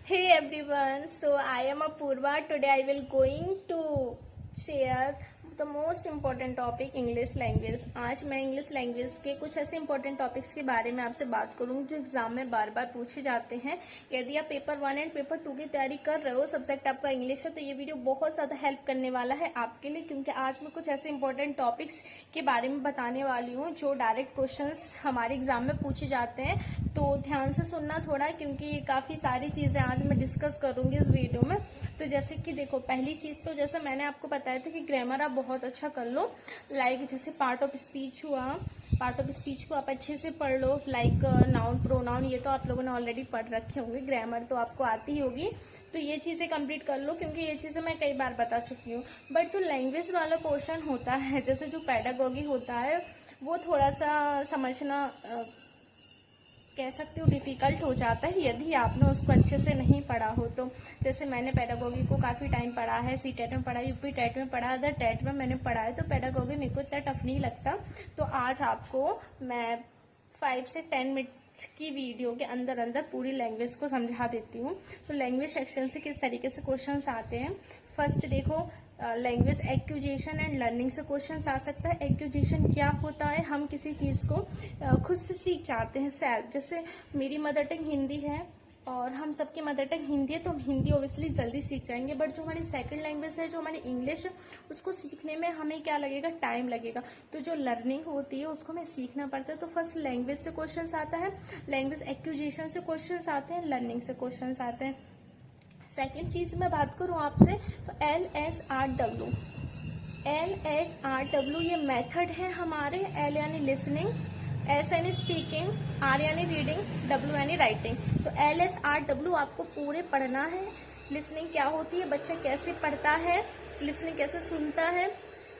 Hey everyone, so I am Apurva. Today I will going to share the most important topic English language. आज मैं English language के कुछ ऐसे important topics के बारे में आपसे बात करूंगी जो एग्जाम में बार बार पूछे जाते हैं। यदि आप पेपर 1 एंड पेपर 2 की तैयारी कर रहे हो, सब्जेक्ट आपका इंग्लिश है, तो ये वीडियो बहुत ज़्यादा हेल्प करने वाला है आपके लिए, क्योंकि आज मैं कुछ ऐसे इंपॉर्टेंट टॉपिक्स के बारे में बताने वाली हूँ जो डायरेक्ट क्वेश्चंस हमारे एग्जाम में पूछे जाते हैं। तो ध्यान से सुनना थोड़ा, क्योंकि काफ़ी सारी चीज़ें आज मैं डिस्कस करूंगी इस वीडियो में। तो जैसे कि देखो, पहली चीज़ तो जैसे मैंने आपको बताया था कि ग्रामर आप बहुत अच्छा कर लो। लाइक जैसे पार्ट ऑफ स्पीच हुआ, पार्ट ऑफ स्पीच को आप अच्छे से पढ़ लो। लाइक नाउन प्रोनाउन, ये तो आप लोगों ने ऑलरेडी पढ़ रखे होंगे। ग्रामर तो आपको आती होगी, तो ये चीज़ें कंप्लीट कर लो, क्योंकि ये चीज़ें मैं कई बार बता चुकी हूँ। बट जो लैंग्वेज वाला पोर्शन होता है, जैसे जो पेडागोगी होता है, वो थोड़ा सा समझना कह सकते हो डिफ़िकल्ट हो जाता है यदि आपने उसको अच्छे से नहीं पढ़ा हो तो। जैसे मैंने पेडागोगी को काफ़ी टाइम पढ़ा है, सी टेट में पढ़ा, यूपी टेट में पढ़ा, अदर टेट में मैंने पढ़ा है, तो पेडागोगी मेरे को इतना टफ नहीं लगता। तो आज आपको मैं 5 से 10 मिनट की वीडियो के अंदर अंदर पूरी लैंग्वेज को समझा देती हूँ। तो लैंग्वेज सेक्शन से किस तरीके से क्वेश्चंस आते हैं। फर्स्ट देखो, लैंग्वेज एक्यूजेशन एंड लर्निंग से क्वेश्चन आ सकता है। एक्यूजेशन क्या होता है? हम किसी चीज़ को खुद से सीख जाते हैं, सेल्फ। जैसे मेरी मदर टंग हिंदी है और हम सबकी मदर टंग हिंदी है, तो हम हिंदी ओबियसली जल्दी सीख जाएंगे। बट जो हमारी सेकंड लैंग्वेज है, जो हमारी इंग्लिश है, उसको सीखने में हमें क्या लगेगा? टाइम लगेगा। तो जो लर्निंग होती है उसको हमें सीखना पड़ता है। तो फर्स्ट लैंग्वेज से क्वेश्चन आता है, लैंग्वेज एक्यूजेशन से क्वेश्चन आते हैं, लर्निंग से क्वेश्चन आते हैं। सेकेंड चीज़ मैं बात करूँ आपसे, तो LSRW, LSRW ये मेथड है हमारे। L यानी लिसनिंग, S यानी स्पीकिंग, R यानी रीडिंग, W यानी राइटिंग। तो LSRW आपको पूरे पढ़ना है। लिसनिंग क्या होती है, बच्चा कैसे पढ़ता है, लिसनिंग कैसे सुनता है,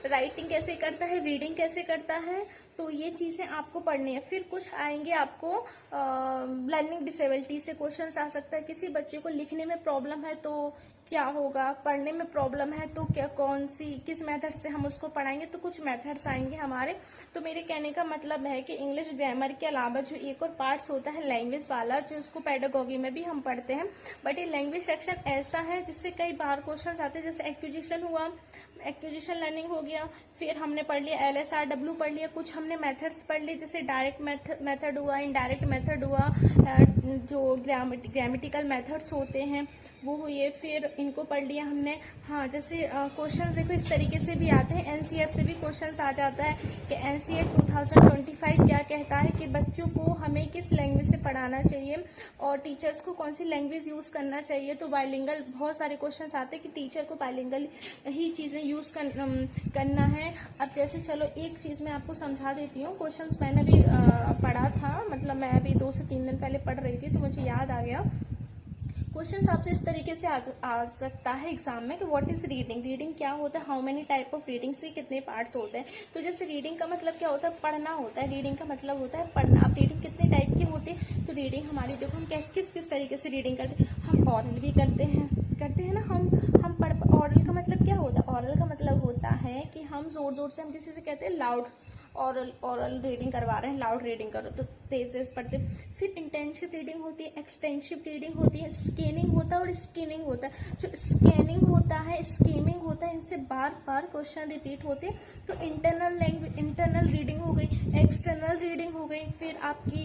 राइटिंग कैसे करता है, रीडिंग कैसे करता है, तो ये चीज़ें आपको पढ़नी है। फिर कुछ आएंगे आपको लर्निंग डिसेबिलिटी से क्वेश्चन आ सकता है। किसी बच्चे को लिखने में प्रॉब्लम है तो क्या होगा, पढ़ने में प्रॉब्लम है तो क्या, कौन सी, किस मेथड से हम उसको पढ़ाएंगे, तो कुछ मेथड्स आएंगे हमारे। तो मेरे कहने का मतलब है कि इंग्लिश ग्रामर के अलावा जो एक और पार्ट्स होता है लैंग्वेज वाला, जो उसको पेडागोगी में भी हम पढ़ते हैं, बट ये लैंग्वेज सेक्शन ऐसा है जिससे कई बार क्वेश्चन आते हैं। जैसे एक्विजिशन हुआ, एक्विजिशन लर्निंग हो गया, फिर हमने पढ़ लिया LSRW पढ़ लिया, कुछ हमने मेथड्स पढ़ लिए, जैसे डायरेक्ट मेथड हुआ, इनडायरेक्ट मेथड हुआ, जो ग्रामेटिकल मेथड्स होते हैं वो हुए, फिर इनको पढ़ लिया हमने। हाँ, जैसे क्वेश्चंस देखो इस तरीके से भी आते हैं। NCF से भी क्वेश्चंस आ जाता है कि NCF 2025 क्या कहता है कि बच्चों को हमें किस लैंग्वेज से पढ़ाना चाहिए और टीचर्स को कौन सी लैंग्वेज यूज़ करना चाहिए। तो बाइलिंगल बहुत सारे क्वेश्चंस आते हैं कि टीचर को बाइलिंगल ही चीज़ें यूज़ करना है। अब जैसे चलो एक चीज़ मैं आपको समझा देती हूँ। क्वेश्चंस मैंने भी पढ़ा था, मतलब मैं अभी 2 से 3 दिन पहले पढ़ रही थी, तो मुझे याद आ गया। क्वेश्चन आपसे इस तरीके से आ सकता है एग्जाम में कि व्हाट इज रीडिंग, रीडिंग क्या होता है, how many type of reading से कितने पार्ट्स होते हैं। तो जैसे रीडिंग का मतलब क्या होता है, पढ़ना होता है। रीडिंग का मतलब होता है पढ़ना। अब रीडिंग कितने टाइप की होती है, तो रीडिंग हमारी देखो, हम किस तरीके से रीडिंग करते हैं। हम ऑरल भी करते हैं ना, हम पढ़। ऑरल का मतलब क्या होता है, ऑरल का मतलब होता है कि हम जोर जोर से हम किसी से कहते हैं लाउड, ऑरल रीडिंग करवा रहे हैं, लाउड रीडिंग करो, तो तेज तेज पढ़ते। फिर इंटेंसिव रीडिंग होती है, एक्सटेंसिव रीडिंग होती है, स्कैनिंग होता है और स्किमिंग होता है। जो स्कैनिंग होता है, स्किमिंग होता है, इनसे बार बार क्वेश्चन रिपीट होते हैं। तो इंटरनल रीडिंग हो गई, एक्सटर्नल रीडिंग हो गई। फिर आपकी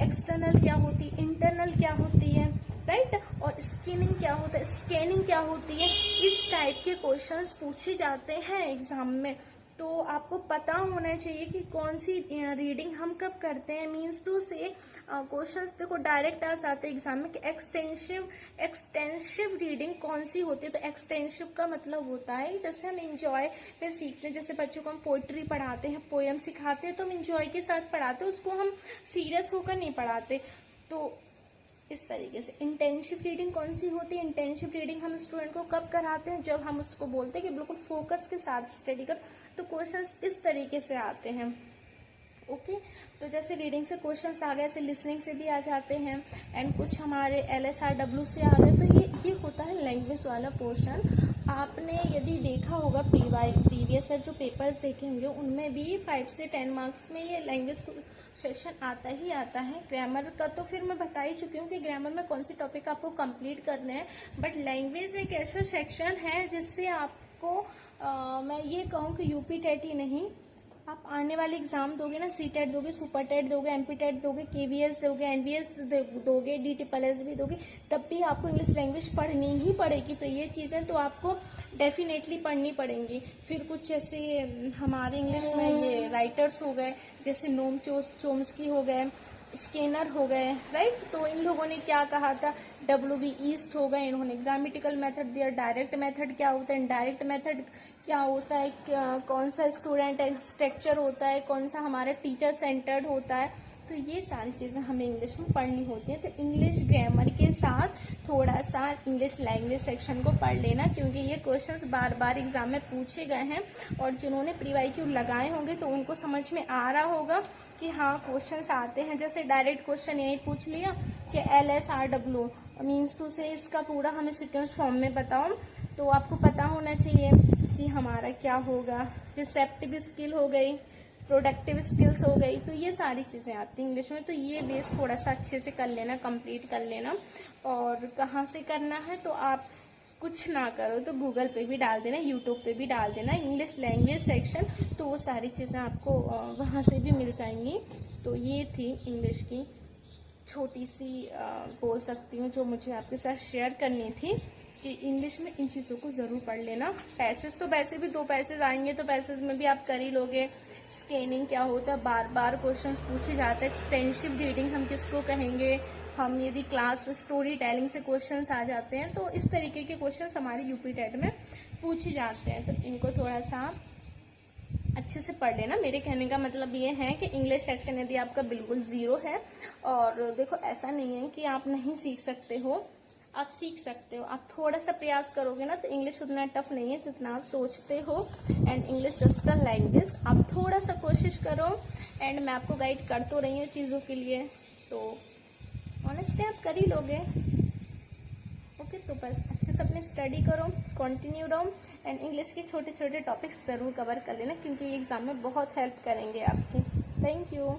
एक्सटर्नल क्या होती है, इंटरनल क्या होती है, राइट। और स्कैनिंग क्या होता है, स्कैनिंग क्या होती है। इस टाइप के क्वेश्चंस पूछे जाते हैं एग्जाम में। तो आपको पता होना चाहिए कि कौन सी रीडिंग हम कब करते हैं। मीन्स टू से क्वेश्चंस देखो डायरेक्ट आ जाते हैं एग्जाम में कि एक्सटेंसिव रीडिंग कौन सी होती है। तो एक्सटेंसिव का मतलब होता है जैसे हम इंजॉय में सीखते हैं। जैसे बच्चों को हम पोइट्री पढ़ाते हैं, पोएम सिखाते हैं, तो हम इंजॉय के साथ पढ़ाते हैं, उसको हम सीरियस होकर नहीं पढ़ाते। तो इस तरीके से इंटेंसिव रीडिंग कौन सी होती है, इंटेंसिव रीडिंग हम स्टूडेंट को कब कराते हैं, जब हम उसको बोलते हैं कि बिल्कुल फोकस के साथ स्टडी कर। तो क्वेश्चंस इस तरीके से आते हैं। ओके, तो जैसे रीडिंग से क्वेश्चंस आ गए, ऐसे लिसनिंग से भी आ जाते हैं, एंड कुछ हमारे LSRW से आ गए। तो ये होता है लैंग्वेज वाला पोर्शन। आपने यदि देखा होगा प्रीवियस जो पेपर्स देखे होंगे, उनमें भी 5 से 10 मार्क्स में ये लैंग्वेज सेक्शन आता ही आता है। ग्रामर का तो फिर मैं बता ही चुकी हूँ कि ग्रामर में कौन से टॉपिक आपको कंप्लीट करने हैं, बट लैंग्वेज एक ऐसा सेक्शन है जिससे आपको मैं ये कहूँ कि यूपी टेट ही नहीं, आप आने वाले एग्जाम दोगे ना, सी टेट दोगे, सुपर टेट दोगे, एमपी टेट दोगे, केवीएस दोगे, एनवीएस दोगे, DTPLS भी दोगे, तब भी आपको इंग्लिश लैंग्वेज पढ़नी ही पड़ेगी। तो ये चीज़ें तो आपको डेफिनेटली पढ़नी पड़ेंगी। फिर कुछ जैसे हमारे इंग्लिश में ये राइटर्स हो गए, जैसे नोम चोम्स्की हो गए, स्किनर हो गए, राइट। तो इन लोगों ने क्या कहा था, W.B. ईस्ट हो गए, इन्होंने ग्रामेटिकल मेथड दिया, डायरेक्ट मेथड क्या होता है, इनडायरेक्ट मेथड क्या होता है, कौन सा स्टूडेंट स्ट्रक्चर होता है, कौन सा हमारा टीचर सेंटर्ड होता है। तो ये सारी चीज़ें हमें इंग्लिश में पढ़नी होती है। तो इंग्लिश ग्रामर के साथ थोड़ा सा इंग्लिश लैंग्वेज सेक्शन को पढ़ लेना, क्योंकि ये क्वेश्चंस बार बार एग्जाम में पूछे गए हैं, और जिन्होंने प्री-वाईक्यू लगाए होंगे तो उनको समझ में आ रहा होगा कि हाँ क्वेश्चंस आते हैं। जैसे डायरेक्ट क्वेश्चन यही पूछ लिया कि LSRW मीन्स टू से इसका पूरा हमें सीक्वेंस फॉर्म में बताओ, तो आपको पता होना चाहिए कि हमारा क्या होगा। रिसेप्टिव स्किल हो गई, प्रोडक्टिव स्किल्स हो गई, तो ये सारी चीज़ें आती हैं इंग्लिश में। तो ये बेस थोड़ा सा अच्छे से कर लेना, कंप्लीट कर लेना। और कहाँ से करना है, तो आप कुछ ना करो तो गूगल पे भी डाल देना, यूट्यूब पे भी डाल देना इंग्लिश लैंग्वेज सेक्शन, तो वो सारी चीज़ें आपको वहाँ से भी मिल जाएंगी। तो ये थी इंग्लिश की छोटी सी बोल सकती हूँ जो मुझे आपके साथ शेयर करनी थी, कि इंग्लिश में इन चीज़ों को ज़रूर पढ़ लेना। पैसेज तो वैसे भी 2 पैसेज आएंगे, तो पैसेज में भी आप कर ही लोगे। स्कैनिंग क्या होता है, बार बार क्वेश्चंस पूछे जाते हैं। एक्सटेंसिव रीडिंग हम किसको कहेंगे, हम यदि क्लास स्टोरी टेलिंग से क्वेश्चंस आ जाते हैं, तो इस तरीके के क्वेश्चंस हमारे यूपी टेट में पूछे जाते हैं। तो इनको थोड़ा सा अच्छे से पढ़ लेना। मेरे कहने का मतलब ये है कि इंग्लिश सेक्शन यदि आपका बिल्कुल ज़ीरो है, और देखो ऐसा नहीं है कि आप नहीं सीख सकते हो, आप सीख सकते हो। आप थोड़ा सा प्रयास करोगे ना, तो इंग्लिश उतना टफ नहीं है जितना आप सोचते हो। And English just a language, आप थोड़ा सा कोशिश करो, एंड मैं आपको गाइड कर तो रही हूँ चीज़ों के लिए, तो ऑनेस्टली आप कर ही लोगे। ओके, तो बस अच्छे से अपनी स्टडी करो, कंटिन्यू रहो, एंड इंग्लिश के छोटे छोटे टॉपिक्स ज़रूर कवर कर लेना, क्योंकि एग्ज़ाम में बहुत हेल्प करेंगे आपकी। Thank you.